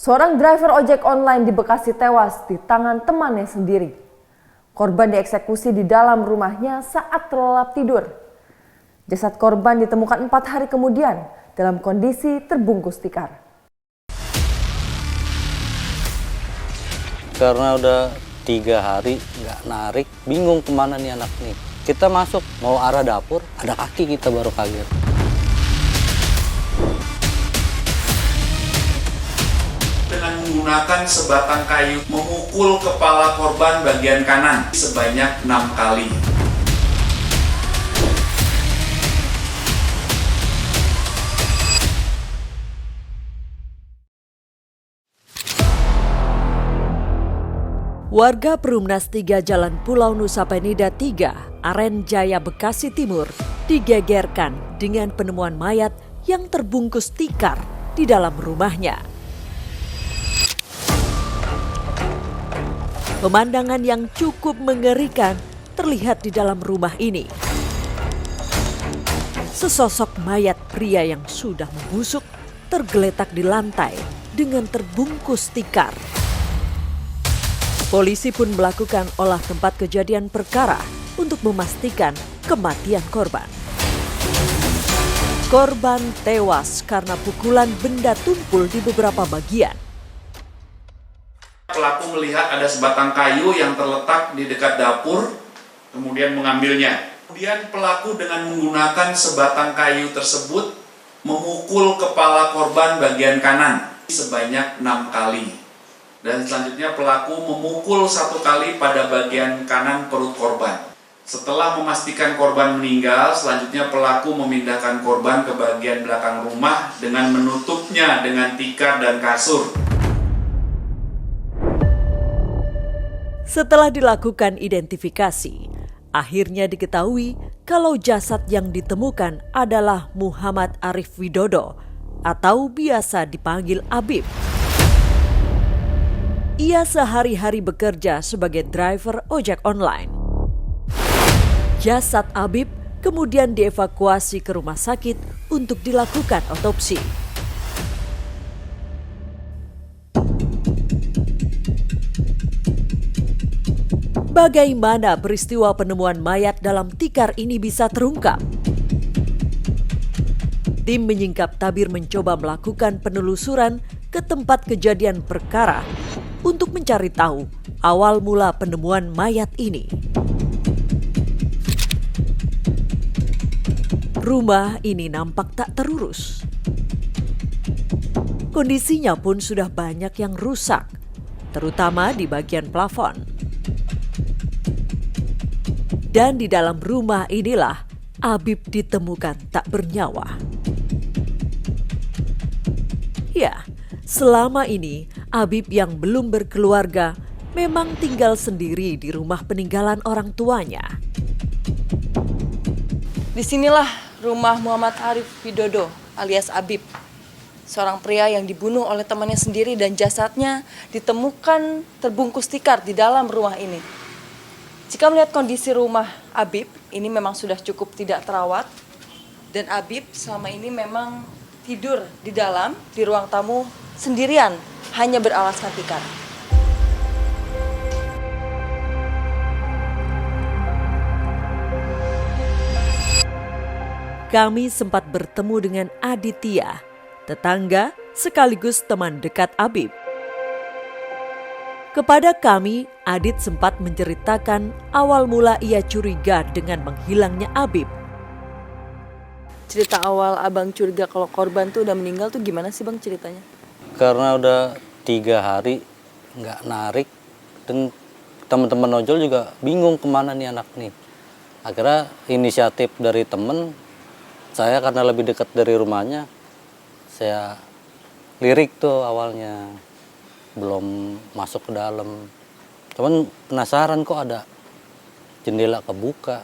Seorang driver ojek online di Bekasi tewas di tangan temannya sendiri. Korban dieksekusi di dalam rumahnya saat terlelap tidur. Jasad korban ditemukan 4 hari kemudian dalam kondisi terbungkus tikar. Karena udah 3 hari nggak narik, bingung kemana nih anak nih. Kita masuk, mau arah dapur, ada kaki, kita baru kaget. Dengan menggunakan sebatang kayu memukul kepala korban bagian kanan sebanyak 6 kali. Warga Perumnas 3 Jalan Pulau Nusa Penida 3, Aren Jaya, Bekasi Timur, digegerkan dengan penemuan mayat yang terbungkus tikar di dalam rumahnya. Pemandangan yang cukup mengerikan terlihat di dalam rumah ini. Sesosok mayat pria yang sudah membusuk tergeletak di lantai dengan terbungkus tikar. Polisi pun melakukan olah tempat kejadian perkara untuk memastikan kematian korban. Korban tewas karena pukulan benda tumpul di beberapa bagian. Pelaku melihat ada sebatang kayu yang terletak di dekat dapur, kemudian mengambilnya. Kemudian pelaku dengan menggunakan sebatang kayu tersebut memukul kepala korban bagian kanan sebanyak 6 kali. Dan selanjutnya pelaku memukul 1 kali pada bagian kanan perut korban. Setelah memastikan korban meninggal, selanjutnya pelaku memindahkan korban ke bagian belakang rumah dengan menutupnya dengan tikar dan kasur. Setelah dilakukan identifikasi, akhirnya diketahui kalau jasad yang ditemukan adalah Muhammad Arif Widodo atau biasa dipanggil Abib. Ia sehari-hari bekerja sebagai driver ojek online. Jasad Abib kemudian dievakuasi ke rumah sakit untuk dilakukan otopsi. Bagaimana peristiwa penemuan mayat dalam tikar ini bisa terungkap? Tim menyingkap tabir mencoba melakukan penelusuran ke tempat kejadian perkara untuk mencari tahu awal mula penemuan mayat ini. Rumah ini nampak tak terurus. Kondisinya pun sudah banyak yang rusak, terutama di bagian plafon. Dan di dalam rumah inilah Abib ditemukan tak bernyawa. Ya, selama ini Abib yang belum berkeluarga memang tinggal sendiri di rumah peninggalan orang tuanya. Disinilah rumah Muhammad Arif Widodo alias Abib, seorang pria yang dibunuh oleh temannya sendiri dan jasadnya ditemukan terbungkus tikar di dalam rumah ini. Jika melihat kondisi rumah Abib, ini memang sudah cukup tidak terawat dan Abib selama ini memang tidur di dalam, di ruang tamu sendirian, hanya beralaskan tikar. Kami sempat bertemu dengan Aditya, tetangga sekaligus teman dekat Abib. Kepada kami, Adit sempat menceritakan awal mula ia curiga dengan menghilangnya Abib. Cerita awal abang curiga kalau korban tuh udah meninggal tuh gimana sih bang ceritanya? Karena udah 3 hari nggak narik, dan teman-teman ojol juga bingung kemana nih anak nih. Akhirnya inisiatif dari temen, saya karena lebih dekat dari rumahnya, saya lirik tuh awalnya. Belum masuk ke dalam. Cuman penasaran kok ada jendela kebuka.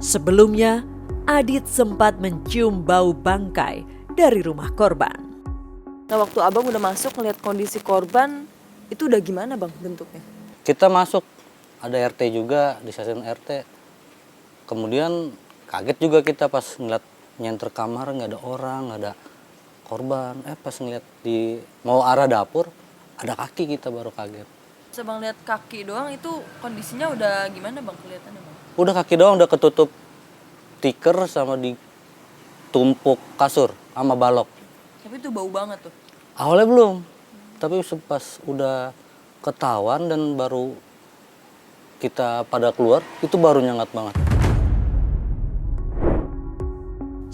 Sebelumnya, Adit sempat mencium bau bangkai dari rumah korban. Nah waktu abang udah masuk ngeliat kondisi korban, itu udah gimana bang bentuknya? Kita masuk, ada RT juga di stasiun RT. Kemudian kaget juga kita pas ngeliat nyenter kamar, nggak ada orang, nggak ada korban. Pas ngeliat di mau arah dapur, ada kaki, kita baru kaget. Sebang lihat kaki doang, itu kondisinya udah gimana bang kelihatannya bang? Udah kaki doang, udah ketutup tikar sama ditumpuk kasur sama balok. Tapi itu bau banget tuh. Awalnya belum, tapi pas udah ketahuan dan baru kita pada keluar, itu baru nyengat banget.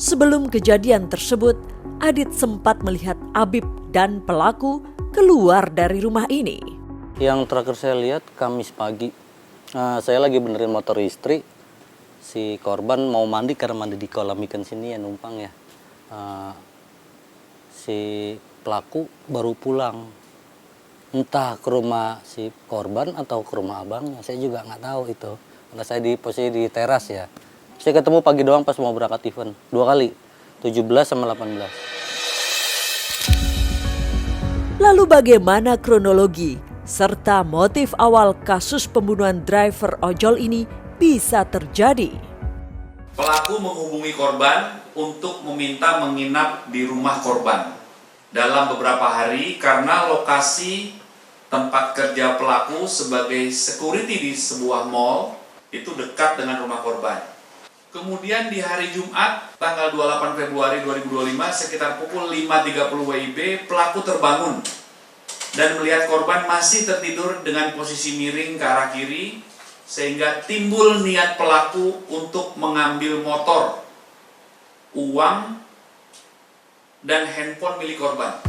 Sebelum kejadian tersebut, Adit sempat melihat Abib dan pelaku keluar dari rumah ini. Yang terakhir saya lihat Kamis pagi, saya lagi benerin motor istri. Si korban mau mandi karena mandi di kolam ikan sini ya, numpang ya. Si pelaku baru pulang, entah ke rumah si korban atau ke rumah abangnya, saya juga nggak tahu itu. Karena saya di posisi di teras ya. Saya ketemu pagi doang pas mau berangkat event, 2 kali, 17 sama 18. Lalu bagaimana kronologi serta motif awal kasus pembunuhan driver ojol ini bisa terjadi? Pelaku menghubungi korban untuk meminta menginap di rumah korban dalam beberapa hari karena lokasi tempat kerja pelaku sebagai security di sebuah mall itu dekat dengan rumah korban. Kemudian di hari Jumat tanggal 28 Februari 2025 sekitar pukul 5.30 WIB pelaku terbangun dan melihat korban masih tertidur dengan posisi miring ke arah kiri sehingga timbul niat pelaku untuk mengambil motor, uang, dan handphone milik korban.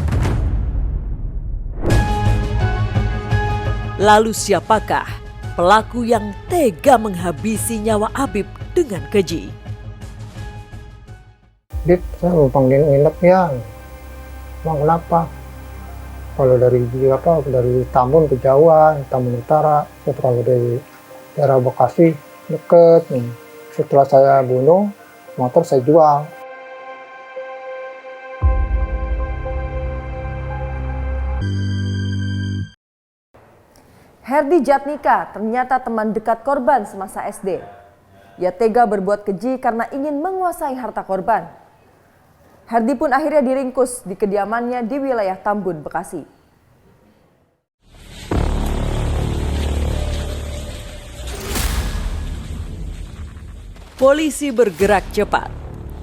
Lalu siapakah pelaku yang tega menghabisi nyawa Abib dengan keji? Dit, saya numpang nginep ya. Emang kenapa? Kalau dari Tambun ke Jawa, Tambun Utara, kalau dari daerah Bekasi deket. Setelah saya bunuh, motor saya jual. Herdi Jatnika ternyata teman dekat korban semasa SD. Ia tega berbuat keji karena ingin menguasai harta korban. Herdi pun akhirnya diringkus di kediamannya di wilayah Tambun, Bekasi. Polisi bergerak cepat.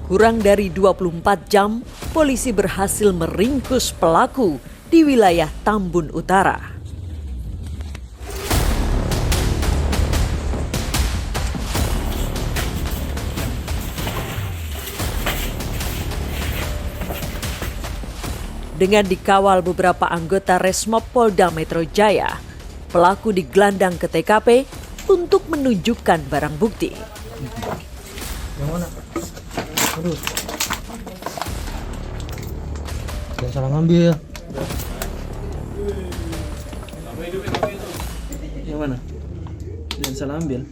Kurang dari 24 jam, polisi berhasil meringkus pelaku di wilayah Tambun Utara. Dengan dikawal beberapa anggota Resmob Polda Metro Jaya, pelaku digelandang ke TKP untuk menunjukkan barang bukti. Yang mana? Aduh. Jangan salah ngambil. Yang mana? Jangan salah ambil.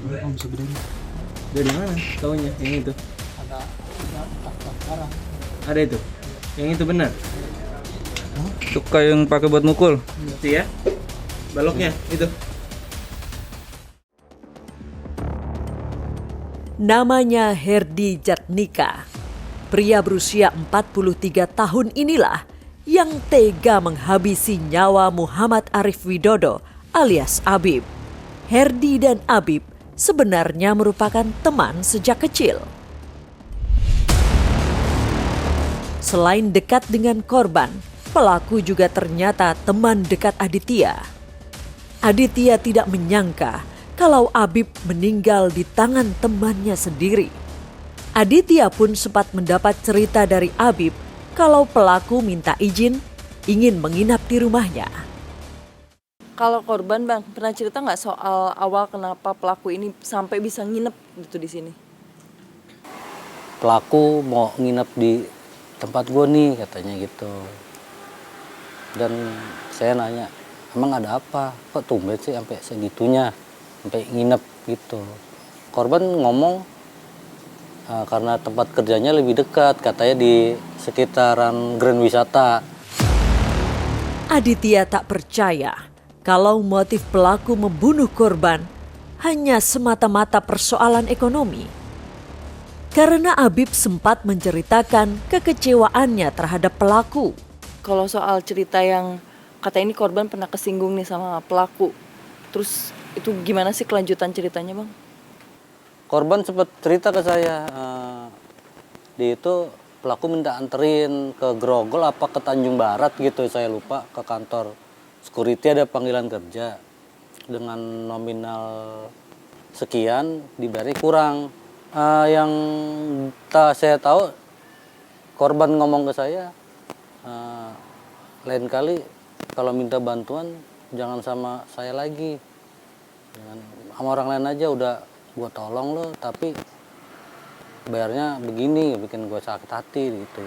Om sebenarnya. Dari mana taunya yang itu? Ada itu? Yang itu benar? Itu kayak yang pakai buat mukul. Itu ya? Baloknya itu. Namanya Herdi Jatnika. Pria berusia 43 tahun inilah yang tega menghabisi nyawa Muhammad Arif Widodo alias Abib. Herdi dan Abib sebenarnya merupakan teman sejak kecil. Selain dekat dengan korban, pelaku juga ternyata teman dekat Aditya. Aditya tidak menyangka kalau Abib meninggal di tangan temannya sendiri. Aditya pun sempat mendapat cerita dari Abib kalau pelaku minta izin ingin menginap di rumahnya. Kalau korban bang, pernah cerita nggak soal awal kenapa pelaku ini sampai bisa nginep gitu di sini? Pelaku mau nginep di tempat gue nih, katanya gitu. Dan saya nanya, emang ada apa? Kok tumben sih sampai segitunya, sampai nginep gitu. Korban ngomong karena tempat kerjanya lebih dekat, katanya di sekitaran Grand Wisata. Aditya tak percaya kalau motif pelaku membunuh korban hanya semata-mata persoalan ekonomi. Karena Habib sempat menceritakan kekecewaannya terhadap pelaku. Kalau soal cerita yang kata ini korban pernah kesinggung nih sama pelaku, terus itu gimana sih kelanjutan ceritanya, Bang? Korban sempat cerita ke saya, di itu pelaku minta anterin ke Grogol apa ke Tanjung Barat gitu, saya lupa, ke kantor security ada panggilan kerja dengan nominal sekian, dibayar kurang. Yang saya tahu korban ngomong ke saya, lain kali kalau minta bantuan jangan sama saya lagi, sama orang lain aja, udah gue tolong lo tapi bayarnya begini, bikin gue sakit hati gitu.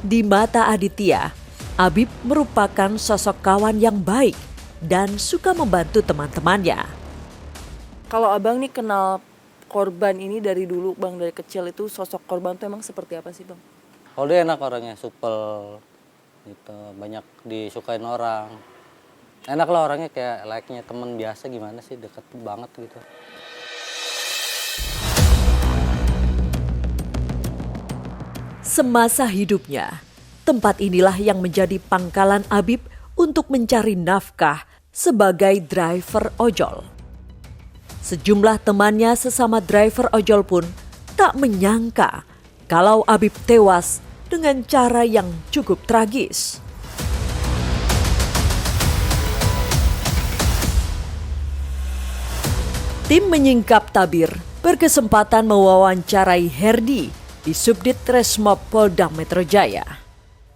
Di mata Aditya, Habib merupakan sosok kawan yang baik dan suka membantu teman-temannya. Kalau abang nih kenal korban ini dari dulu, Bang, dari kecil itu sosok korban tuh emang seperti apa sih, Bang? Kalau dia enak orangnya, supel gitu, banyak disukain orang. Enak lah orangnya, kayak layaknya teman biasa, gimana sih, deket banget gitu. Semasa hidupnya, tempat inilah yang menjadi pangkalan Habib untuk mencari nafkah sebagai driver ojol. Sejumlah temannya sesama driver ojol pun tak menyangka kalau Habib tewas dengan cara yang cukup tragis. Tim Menyingkap Tabir berkesempatan mewawancarai Herdi di Subdit Resmob Polda Metro Jaya.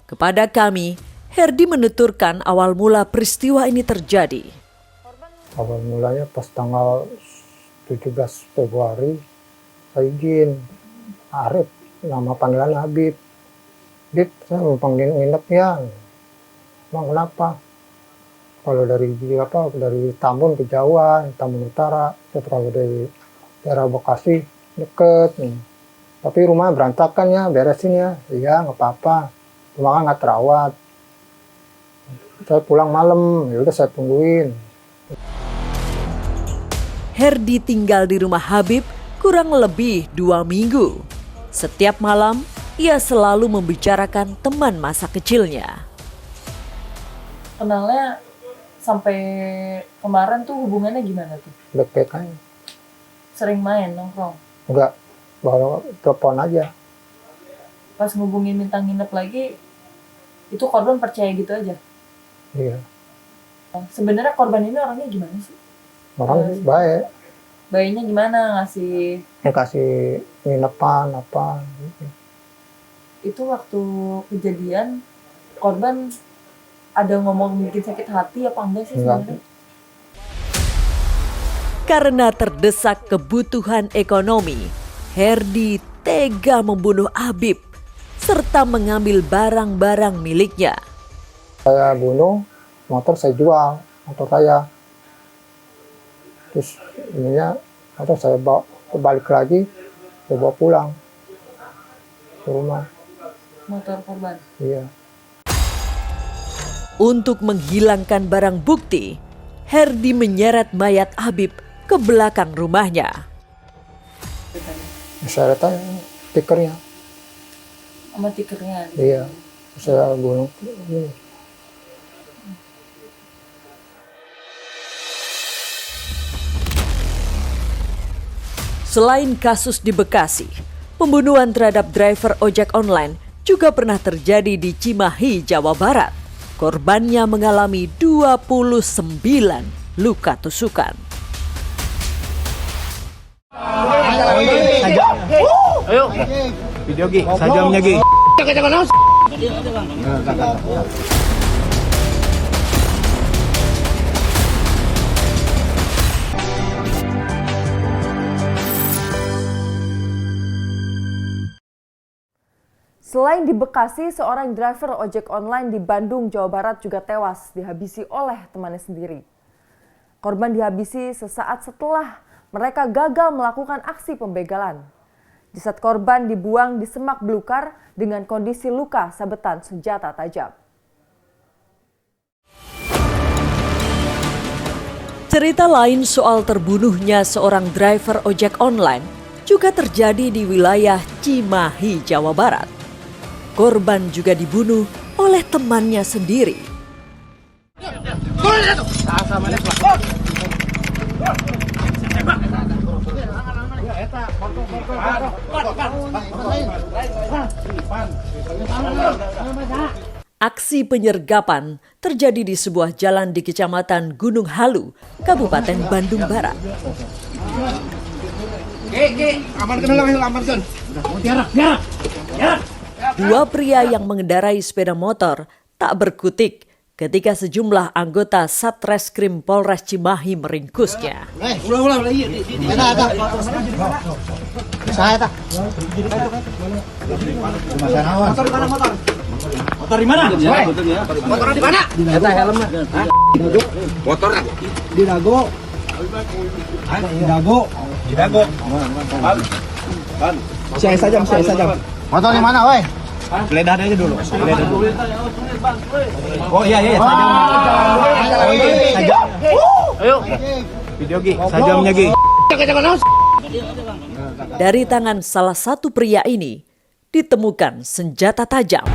Kepada kami, Herdi menuturkan awal mula peristiwa ini terjadi. Awal mulanya pas tanggal 17 Februari, saya izin Arif, nama panggilan Habib. Habib, saya mau panggil nginep ya. Emang kenapa? Kalau dari Tambun ke Jawa, Tambun Utara, setelah dari daerah Bekasi, deket nih. Tapi rumah berantakan ya, beresin ya. Iya, nggak apa-apa. Rumah kan nggak terawat. Saya pulang malam, ya udah saya tungguin. Herdi tinggal di rumah Habib kurang lebih 2 minggu. Setiap malam, ia selalu membicarakan teman masa kecilnya. Kenalnya sampai kemarin tuh hubungannya gimana tuh? Baik-baik aja. Sering main, nongkrong? Enggak, baru telepon aja. Pas ngubungin minta nginep lagi, itu korban percaya gitu aja? Iya. Sebenarnya korban ini orangnya gimana sih? Orang baik. Bayinya gimana? Kasih nginepan apa gitu. Itu waktu kejadian korban ada ngomong bikin sakit hati apa enggak sih sebenarnya? Karena terdesak kebutuhan ekonomi, Herdi tega membunuh Habib serta mengambil barang-barang miliknya. Saya bunuh, motor saya jual, motor saya. Terus ininya motor saya bawa balik lagi, saya bawa pulang ke rumah. Motor korban? Iya. Untuk menghilangkan barang bukti, Herdi menyeret mayat Habib ke belakang rumahnya. Saya tanya tikernya. Sama tikernya? Iya. Saya bunuh. Selain kasus di Bekasi, pembunuhan terhadap driver ojek online juga pernah terjadi di Cimahi, Jawa Barat. Korbannya mengalami 29 luka tusukan. Ayo, video Gi, sajamnya Gi. Selain di Bekasi, seorang driver ojek online di Bandung, Jawa Barat juga tewas dihabisi oleh temannya sendiri. Korban dihabisi sesaat setelah mereka gagal melakukan aksi pembegalan. Jasad korban dibuang di semak belukar dengan kondisi luka sabetan senjata tajam. Cerita lain soal terbunuhnya seorang driver ojek online juga terjadi di wilayah Cimahi, Jawa Barat. Korban juga dibunuh oleh temannya sendiri. Aksi penyergapan terjadi di sebuah jalan di Kecamatan Gunung Halu, Kabupaten Bandung Barat. Dua pria yang mengendarai sepeda motor tak berkutik ketika sejumlah anggota Satreskrim Polres Cimahi meringkusnya. Motor di mana? Motor di mana? Eta helmnya. Motor di Dago. Di Dago. Saya saja. Motor di mana, woi? Geledah aja dulu. Oh iya. Sajam. Ayo. Video Gi, sajamnya Gi. Dari tangan salah satu pria ini ditemukan senjata tajam.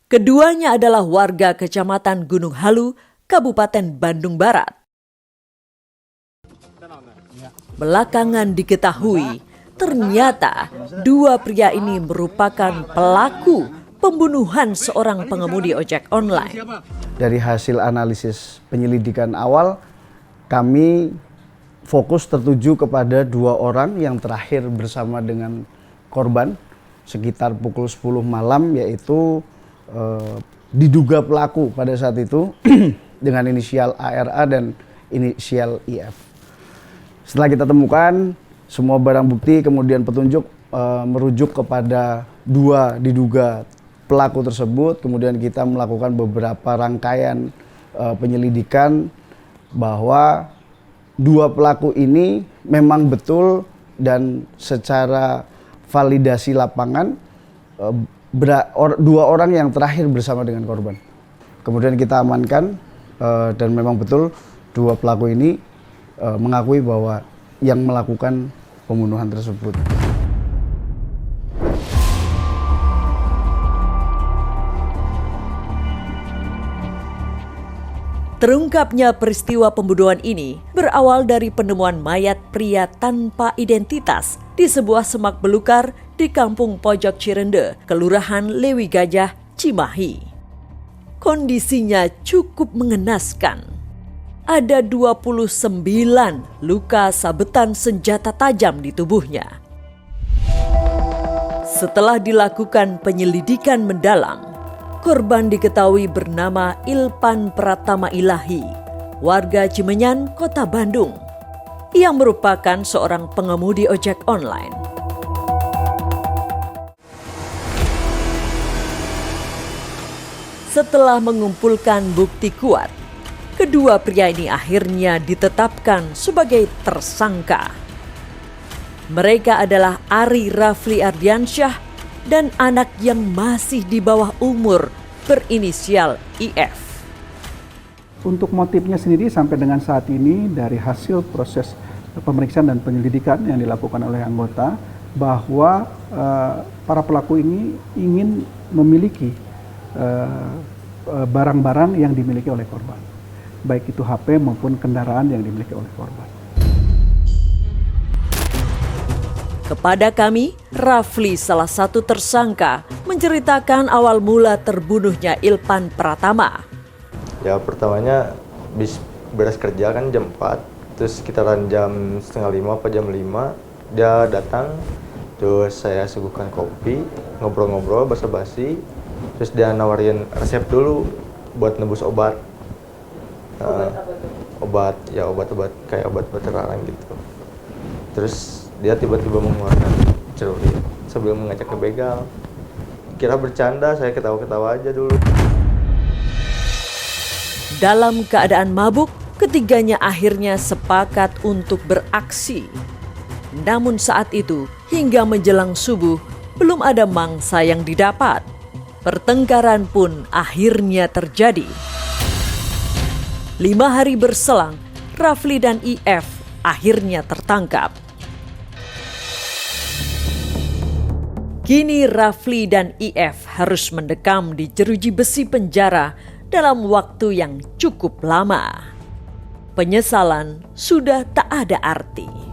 Keduanya adalah warga Kecamatan Gunung Halu, Kabupaten Bandung Barat. Belakangan diketahui, ternyata dua pria ini merupakan pelaku pembunuhan seorang pengemudi ojek online. Dari hasil analisis penyelidikan awal, kami fokus tertuju kepada dua orang yang terakhir bersama dengan korban sekitar pukul 10 malam, yaitu diduga pelaku pada saat itu dengan inisial ARA dan inisial IF. Setelah kita temukan semua barang bukti, kemudian petunjuk merujuk kepada dua diduga pelaku tersebut, kemudian kita melakukan beberapa rangkaian penyelidikan bahwa dua pelaku ini memang betul dan secara validasi lapangan dua orang yang terakhir bersama dengan korban. Kemudian kita amankan dan memang betul dua pelaku ini mengakui bahwa yang melakukan pembunuhan tersebut. Terungkapnya peristiwa pembunuhan ini berawal dari penemuan mayat pria tanpa identitas di sebuah semak belukar di Kampung Pojok Cirende, Kelurahan Lewi Gajah, Cimahi. Kondisinya cukup mengenaskan. Ada 29 luka sabetan senjata tajam di tubuhnya. Setelah dilakukan penyelidikan mendalam, korban diketahui bernama Ilpan Pratama Ilahi, warga Cimenyan, Kota Bandung, yang merupakan seorang pengemudi ojek online. Setelah mengumpulkan bukti kuat, kedua pria ini akhirnya ditetapkan sebagai tersangka. Mereka adalah Ari Rafli Ardiansyah dan anak yang masih di bawah umur berinisial IF. Untuk motifnya sendiri sampai dengan saat ini dari hasil proses pemeriksaan dan penyelidikan yang dilakukan oleh anggota bahwa para pelaku ini ingin memiliki barang-barang yang dimiliki oleh korban, baik itu HP maupun kendaraan yang dimiliki oleh korban. Kepada kami, Rafli, salah satu tersangka, menceritakan awal mula terbunuhnya Ilpan Pratama. Ya pertamanya beres kerja kan jam 4, terus sekitaran jam setengah 5 atau jam 5, dia datang, terus saya suguhkan kopi, ngobrol-ngobrol basa-basi, terus dia nawarin resep dulu buat nebus obat. Obat kayak obat terlarang gitu. Terus dia tiba-tiba mengeluarkan celurit sambil mengajak ke begal. Kira bercanda, saya ketawa-ketawa aja dulu. Dalam keadaan mabuk, ketiganya akhirnya sepakat untuk beraksi. Namun saat itu, hingga menjelang subuh, belum ada mangsa yang didapat. Pertengkaran pun akhirnya terjadi. 5 hari berselang, Rafli dan IF akhirnya tertangkap. Kini Rafli dan IF harus mendekam di jeruji besi penjara dalam waktu yang cukup lama. Penyesalan sudah tak ada arti.